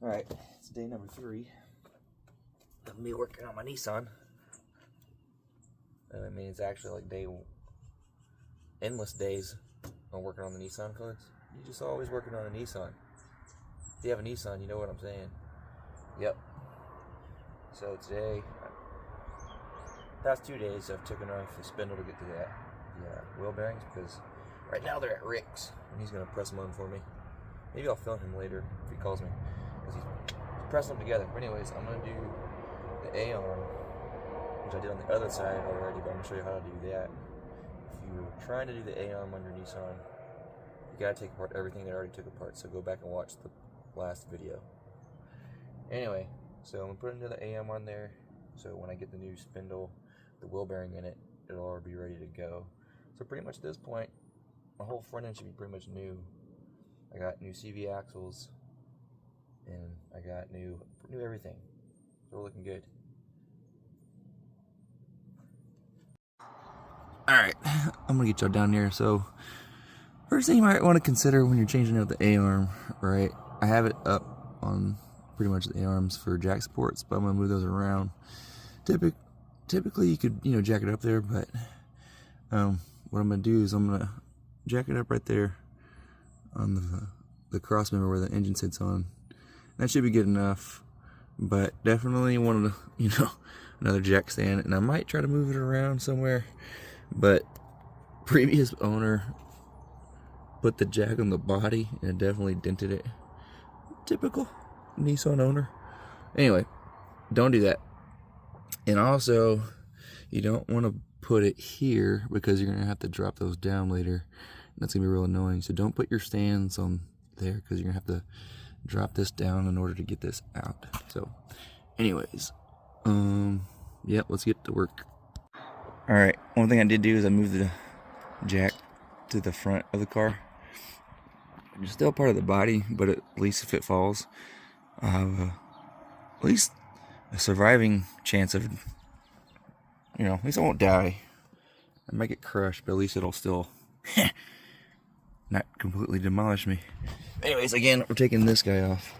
Alright, it's day number 3 of me working on my Nissan. I mean, it's actually like endless days on working on the Nissan, because you're just always working on a Nissan. If you have a Nissan, you know what I'm saying. Yep. So today, past 2 days, I've taken off the spindle to get to the wheel bearings, because right now they're at Rick's, and he's going to press them on for me. Maybe I'll film him later if he calls me, because he's pressing them together. But anyways, I'm going to do the A-arm, which I did on the other side already, but I'm going to show you how to do that. If you're trying to do the A-arm on your Nissan, you got to take apart everything that I already took apart, so go back and watch the last video. Anyway, so I'm going to put another A-arm on there, so when I get the new spindle, the wheel bearing in it, it'll already be ready to go. So pretty much at this point, my whole front end should be pretty much new. I got new CV axles, and I got new everything. So we're looking good. Alright, I'm gonna get y'all down here. So first thing you might want to consider when you're changing out the A-arm, right? I have it up on pretty much the A-arms for jack supports, but I'm gonna move those around. Typically you could, jack it up there, but what I'm gonna do is I'm gonna jack it up right there on the cross member where the engine sits on. That should be good enough, but definitely wanted to, another jack stand, and I might try to move it around somewhere, but previous owner put the jack on the body and it definitely dented it. Typical Nissan owner. Anyway, don't do that. And also, you don't want to put it here, because you're going to have to drop those down later. That's going to be real annoying. So don't put your stands on there, because you're going to have to drop this down in order to get this out. So anyways, yeah, let's get to work. Alright, one thing I did do is I moved the jack to the front of the car. It's still part of the body, but at least if it falls, I have at least a surviving chance of, at least I won't die. I might get crushed, but at least it'll still not completely demolish me. Anyways, again, we're taking this guy off.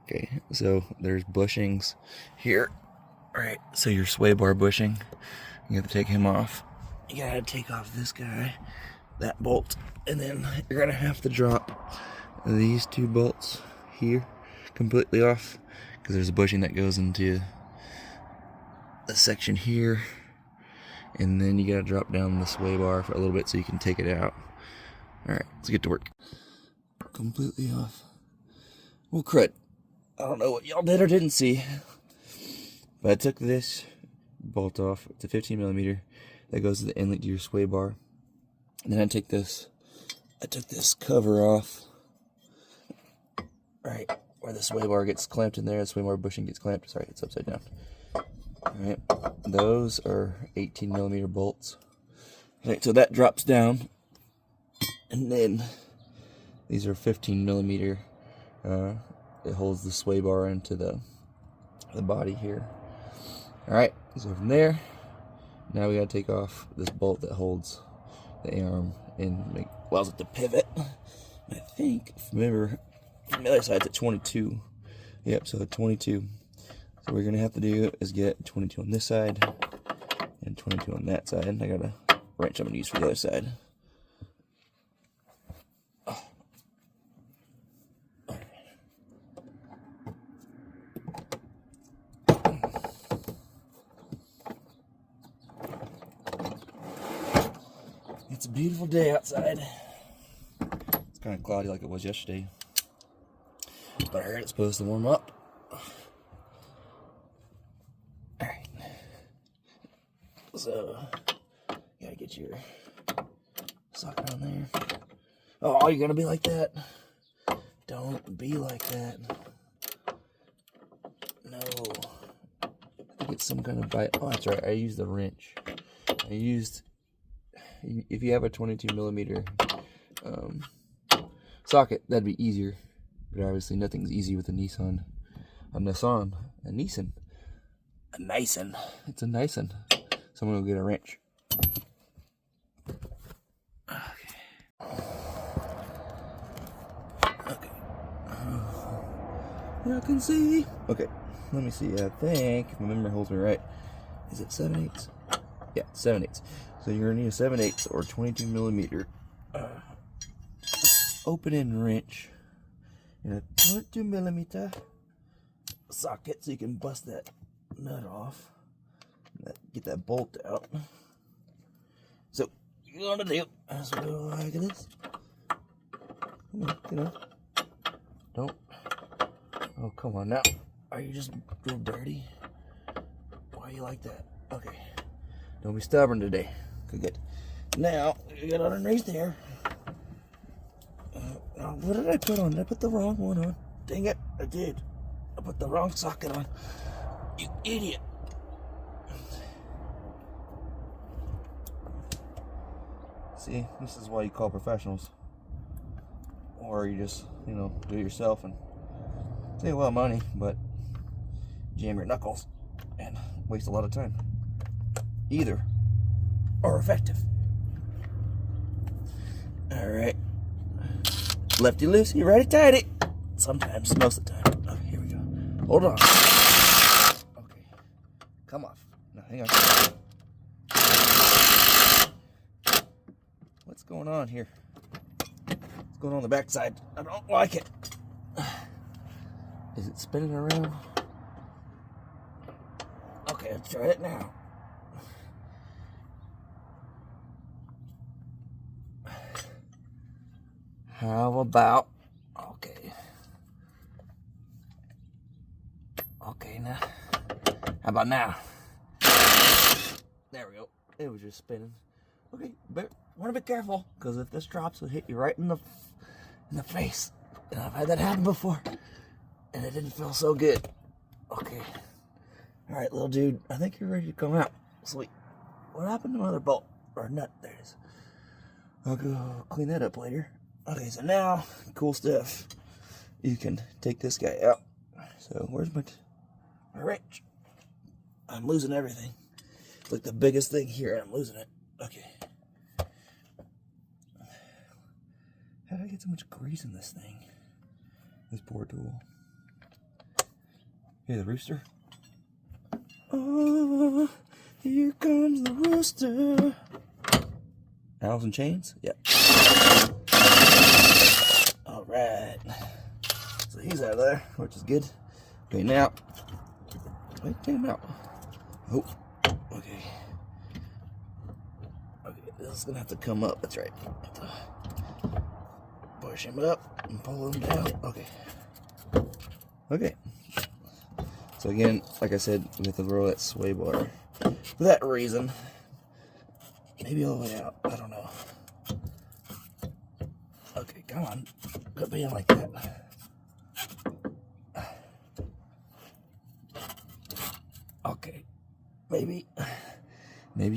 Okay, so there's bushings here. Alright, so your sway bar bushing, you have to take him off. You gotta take off this guy, that bolt, and then you're gonna have to drop these 2 bolts here completely off, because there's a bushing that goes into the section here, and then you gotta drop down the sway bar for a little bit so you can take it out. Alright, let's get to work. Completely off. Well, crud. I don't know what y'all did or didn't see, but I took this bolt off. It's a 15mm that goes to the inlet to your sway bar. And then I took this cover off, right where the sway bar gets clamped in there. The sway bar bushing gets clamped. Sorry, it's upside down. Alright, those are 18mm bolts. Alright, so that drops down, and then these are 15mm. It holds the sway bar into the body here. Alright, so from there, now we gotta take off this bolt that holds the A-arm and allows it to pivot. I think, remember, from the other side it's at 22. Yep, so 22. So what we're gonna have to do is get 22 on this side and 22 on that side. I got a wrench I'm gonna use for the other side. It's a beautiful day outside. It's kind of cloudy like it was yesterday, but I heard it's supposed to warm up. Alright, so you gotta get your socket on there. Oh, you're gonna be like that? Don't be like that. No. I think it's some kind of bite. Oh, that's right, I used the wrench. If you have a 22mm socket, that'd be easier. But obviously nothing's easy with a Nissan. It's a Nissan. So I'm gonna go get a wrench. Okay. I can see. Okay, let me see. I think, if my memory holds me right, is it 7/8? Yeah, 7/8. So you're gonna need a 7/8 or 22 millimeter open-end wrench and a 22 millimeter socket so you can bust that nut off. Get that bolt out. So you're gonna do is go like this. Come on, get on. Don't. Oh, come on now. Are you just real dirty? Why are you like that? Okay. Don't be stubborn today. Good. Now, you get underneath there. What did I put on? Did I put the wrong one on? Dang it, I did. I put the wrong socket on. You idiot. See, this is why you call professionals. Or you just, do it yourself and save a lot of money, but jam your knuckles and waste a lot of time. Either are effective. Alright. Lefty loosey, righty tighty. Sometimes, most of the time. Oh, here we go. Hold on. Okay. Come off. Now, hang on. What's going on here? What's going on the backside? I don't like it. Is it spinning around? Okay, let's try it now. How about, okay, now, how about now? There we go. It was just spinning. Okay, but want to be careful, because if this drops, it'll hit you right in the face. And I've had that happen before, and it didn't feel so good. Okay. All right, little dude, I think you're ready to come out. Sweet. What happened to my other bolt? Or nut? There it is. I'll go clean that up later. Okay, so now, cool stuff. You can take this guy out. So, where's my wrench? I'm losing everything. It's like the biggest thing here, and I'm losing it. Okay. How did I get so much grease in this thing? This poor tool. Hey, the rooster. Oh, here comes the rooster. Owls and chains? Yep. Alright. So he's out of there, which is good. Okay, now. Wait, take him out. Oh, okay. Okay, this is gonna have to come up, that's right. Have to push him up and pull him down. Okay. Okay. So again, like I said, we have to throw that sway bar for that reason. Maybe all the way out. I don't know. Okay, come on. Quit being like that. Okay. Maybe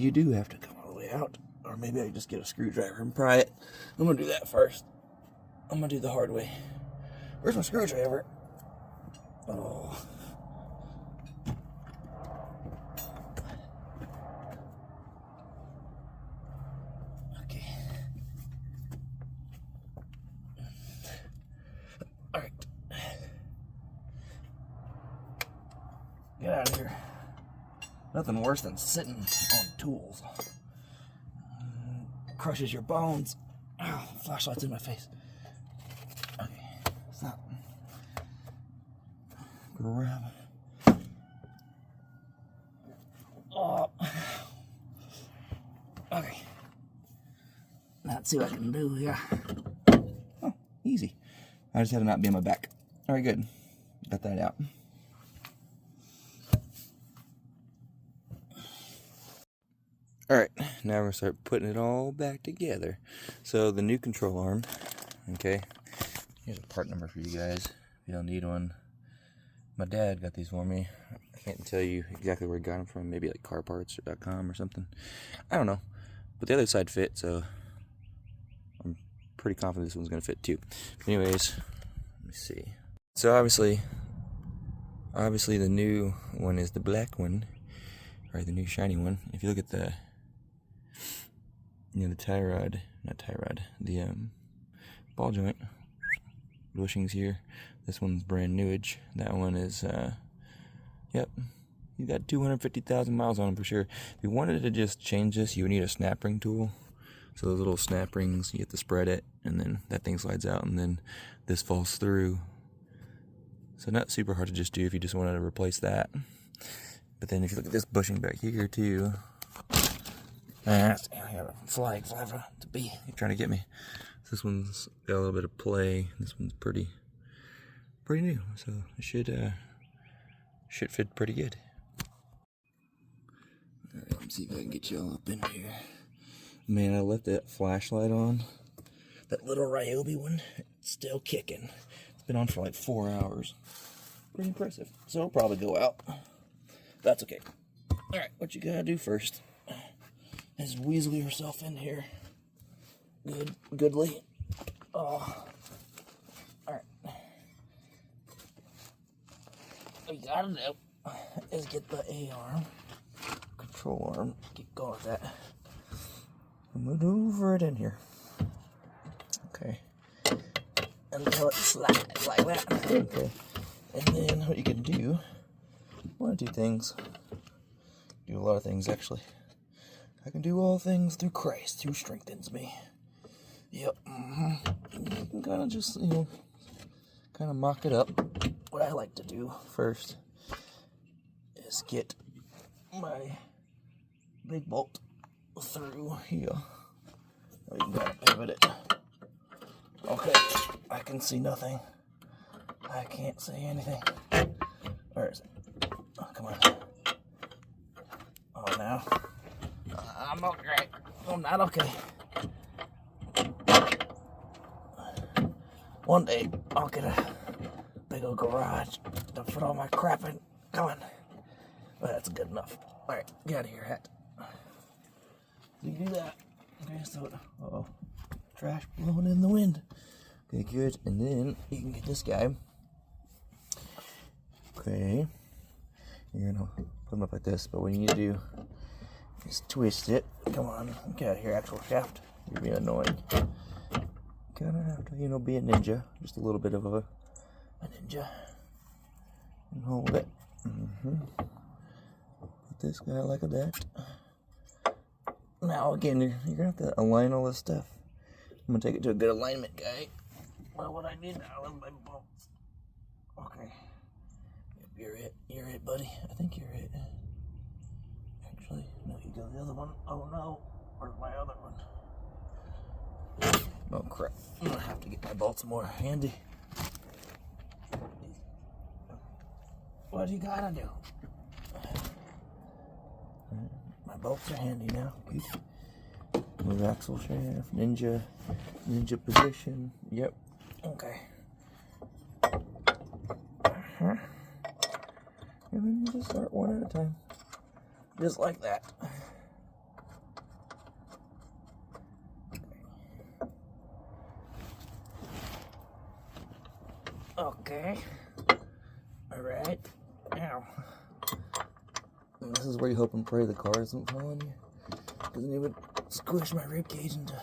you do have to come all the way out. Or maybe I just get a screwdriver and pry it. I'm going to do that first. I'm going to do the hard way. Where's my screwdriver? Oh. Alright. Get out of here. Nothing worse than sitting on tools. Crushes your bones. Ow, flashlight's in my face. Okay, stop. Grab. Oh. Okay. Let's see what I can do here. Oh, easy. I just had to not be on my back. Alright, good. Got that out. Alright, now we're going to start putting it all back together. So, the new control arm, okay, here's a part number for you guys, if you don't need one. My dad got these for me. I can't tell you exactly where he got them from, maybe like Karl+Cars.com or something. I don't know. But the other side fit, so I'm pretty confident this one's going to fit too. But anyways, let me see. So obviously the new one is the black one, or the new shiny one. If you look at the, the tie rod, not tie rod, the ball joint bushings here, This one's brand newage. That one is, yep, you got 250,000 miles on them for sure. If you wanted to just change this, you would need a snap ring tool. So those little snap rings, you have to spread it, and then that thing slides out, and then this falls through. So not super hard to just do if you just wanted to replace that. But then if you look at this bushing back here too, I have a flag to be. You're trying to get me. This one's got a little bit of play. This one's pretty new, so it should fit pretty good. All right, let's see if I can get y'all up in here. Man, I left that flashlight on. That little Ryobi one, it's still kicking. It's been on for like 4 hours. Pretty impressive. So it'll probably go out. That's okay. All right, what you gotta do first is weasel yourself in here. Goodly. Oh. Alright. What you gotta do is get the A-arm, control arm, keep going with that, and maneuver it in here. Okay. Until it slides like that. Okay. And then what you can do, one of two things. Do a lot of things actually. I can do all things through Christ who strengthens me. Yep. You can kind of just, kind of mock it up. What I like to do first is get my big bolt through here. Oh, you gotta pivot it. Okay, I can see nothing. I can't see anything. Where is it? Oh, come on. Oh, now. I'm okay. I'm not okay. One day, I'll get a big old garage to put all my crap in. Come on. Well, that's good enough. Alright, get out of here, hat. You can do that. Okay, so, uh-oh. Trash blowing in the wind. Okay, good. And then you can get this guy. Okay. You're gonna put him up like this, but what you need to do is twist it. Come on, get out of here, actual shaft. You're being annoying. Kinda have to, be a ninja. Just a little bit of a ninja. And hold it. Put this guy like that. Now, again, you're gonna have to align all this stuff. I'm gonna take it to a good alignment guy. Well, what I need now is my bolts. Okay. Yep, you're it, buddy. I think you're it. Actually, no, you go the other one. Oh no, where's my other one? Oh crap, I'm gonna have to get my bolts more handy. What do you gotta do? My bolts are handy now. Move axle shaft, ninja position. Yep. Okay. And then you just start one at a time. Just like that. Okay. Alright. Now. And this is where you hope and pray the car isn't following you. Because then it would squish my ribcage into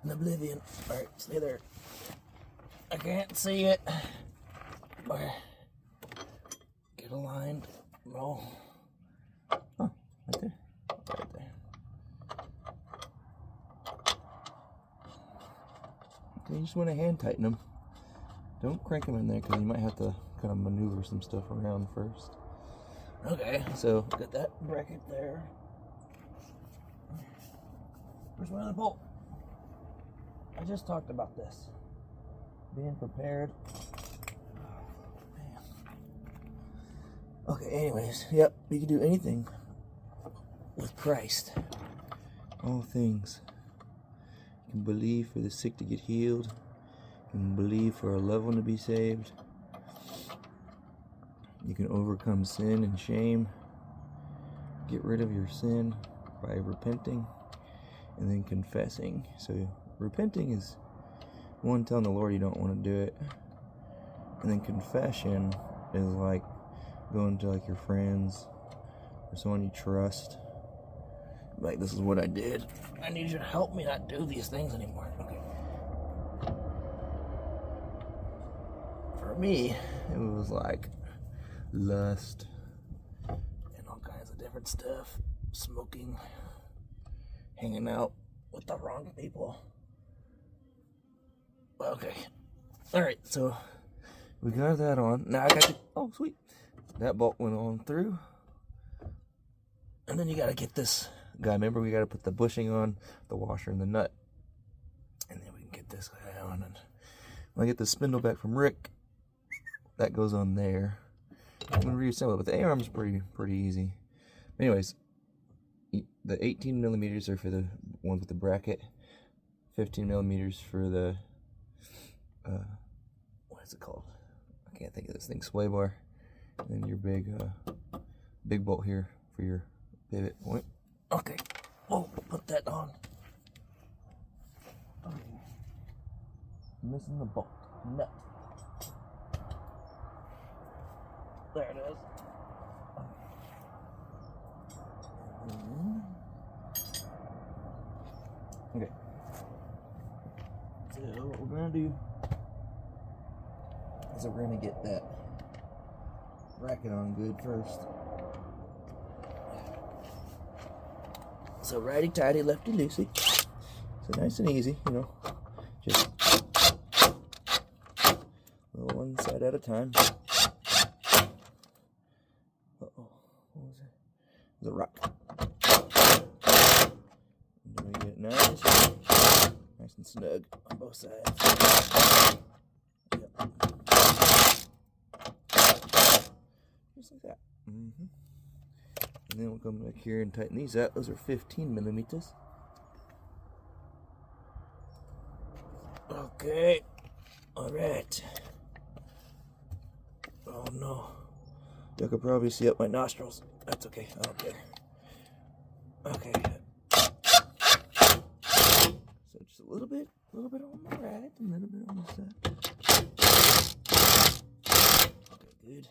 an oblivion. Alright, stay there. I can't see it. Okay. Get aligned. No. Oh, right there. Right there. Okay, you just want to hand tighten them. Don't crank them in there because you might have to kind of maneuver some stuff around first. Okay, so got that bracket there. Where's my other bolt? I just talked about this. Being prepared. Okay, anyways, yep, you can do anything with Christ. All things. You can believe for the sick to get healed. You can believe for a loved one to be saved. You can overcome sin and shame. Get rid of your sin by repenting and then confessing. So repenting is one, telling the Lord you don't want to do it. And then confession is like going to like your friends or someone you trust. Like, this is what I did. I need you to help me not do these things anymore. Okay. for me, it was like lust and all kinds of different stuff, smoking, hanging out with the wrong people. Okay, all right, so we got that on. Now I got the, oh sweet, that bolt went on through. And then you gotta get this guy, remember we gotta put the bushing on, the washer and the nut. And then we can get this guy on. And when I get the spindle back from Rick, that goes on there. I'm gonna reassemble it, but the A-arm's pretty easy. Anyways, the 18 millimeters are for the ones with the bracket, 15 millimeters for the what is it called? I can't think of this thing. Sway bar. And then your big bolt here for your pivot point. Okay. Oh, put that on. Okay. Missing the bolt. Nut. There it is. Okay. So what we're gonna do is we're gonna get that bracket on good first. So righty tighty, lefty loosey. So nice and easy, you know. Just one side at a time. Uh-oh, what was it? The rock. And then we get it nice and snug on both sides. Yep. Just like that. And then we'll come back here and tighten these up. Those are 15 millimeters. Okay. Alright. Oh no. You could probably see up my nostrils. That's okay. I don't care. Okay. So just a little bit on the right, a little bit on the side. Okay, good.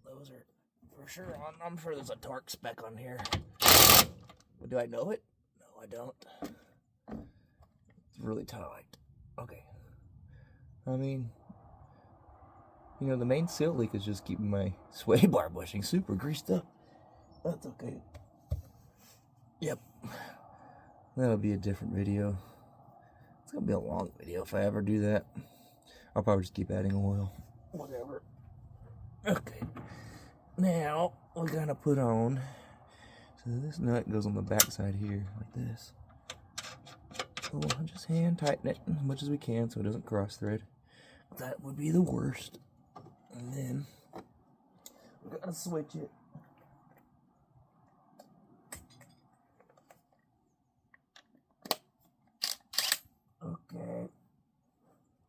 Those are for sure on. I'm sure there's a torque spec on here. But do I know it? No, I don't. It's really tight. Okay. I mean, you know, the main seal leak is just keeping my sway bar bushing super greased up. That's okay. Yep. That'll be a different video. It's gonna be a long video if I ever do that. I'll probably just keep adding oil. Whatever. Okay. Now, we're gonna put on, so this nut goes on the back side here, like this. So we'll just hand tighten it as much as we can so it doesn't cross thread. That would be the worst. And then, we're gonna switch it.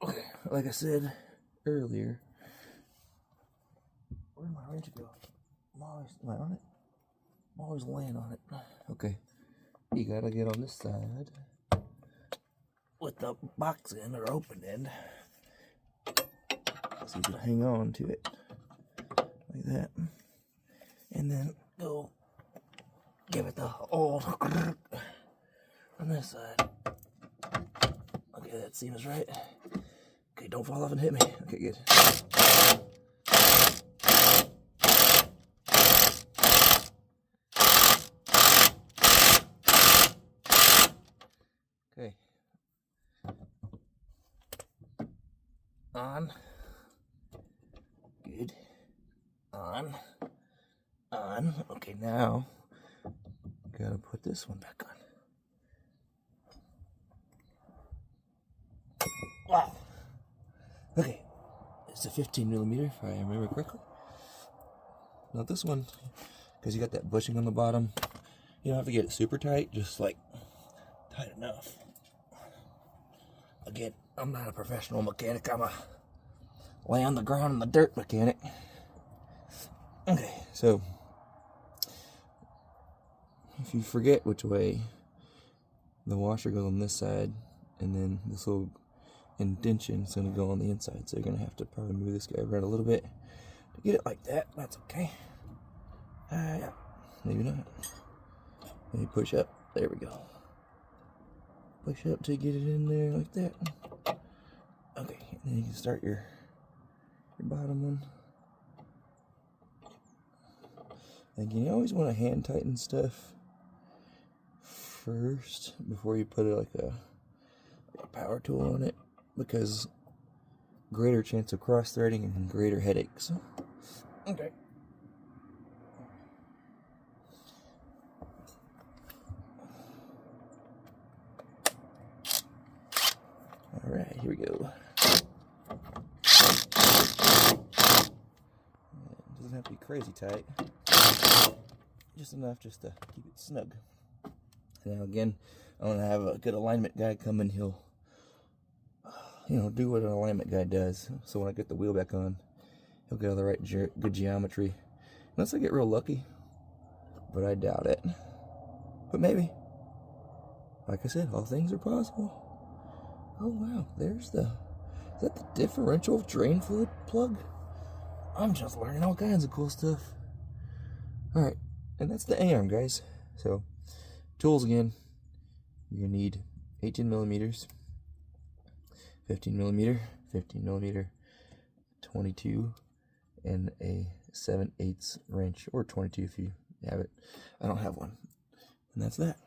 Okay, like I said earlier, where'd my wrench go? Am I on it? I'm always laying on it. Okay, you gotta get on this side with the box end or open end, so you can hang on to it like that, and then go give it the old on this side. Okay, that seems right. Okay, don't fall off and hit me. Okay, good. Okay. On. Good. On. On. Okay, now, gotta put this one back on. Wow. Okay, it's a 15 millimeter if I remember correctly. Now this one, because you got that bushing on the bottom, you don't have to get it super tight, just like tight enough. Again, I'm not a professional mechanic, I'm a lay on the ground in the dirt mechanic. Okay, so if you forget which way, the washer goes on this side, and then this little indention is going to go on the inside, so you're going to have to probably move this guy around a little bit to get it like that. That's okay. Yeah, maybe not. Maybe push up. There we go. Push up to get it in there like that. Okay, and then you can start your bottom one. And you always want to hand tighten stuff first before you put like a power tool on it, because greater chance of cross threading and greater headaches. Okay. All right, here we go. It doesn't have to be crazy tight, just enough just to keep it snug. Now again, I want to have a good alignment guy come in. He'll, do what an alignment guy does. So when I get the wheel back on, he'll get all the right good geometry. Unless I get real lucky, but I doubt it. But maybe. Like I said, all things are possible. Oh wow, is that the differential drain fluid plug? I'm just learning all kinds of cool stuff. Alright, and that's the A-arm, guys. So, tools again. You're going to need 18 millimeters, 15 millimeter, 15 millimeter, 22, and a 7/8 wrench, or 22 if you have it. I don't have one. And that's that.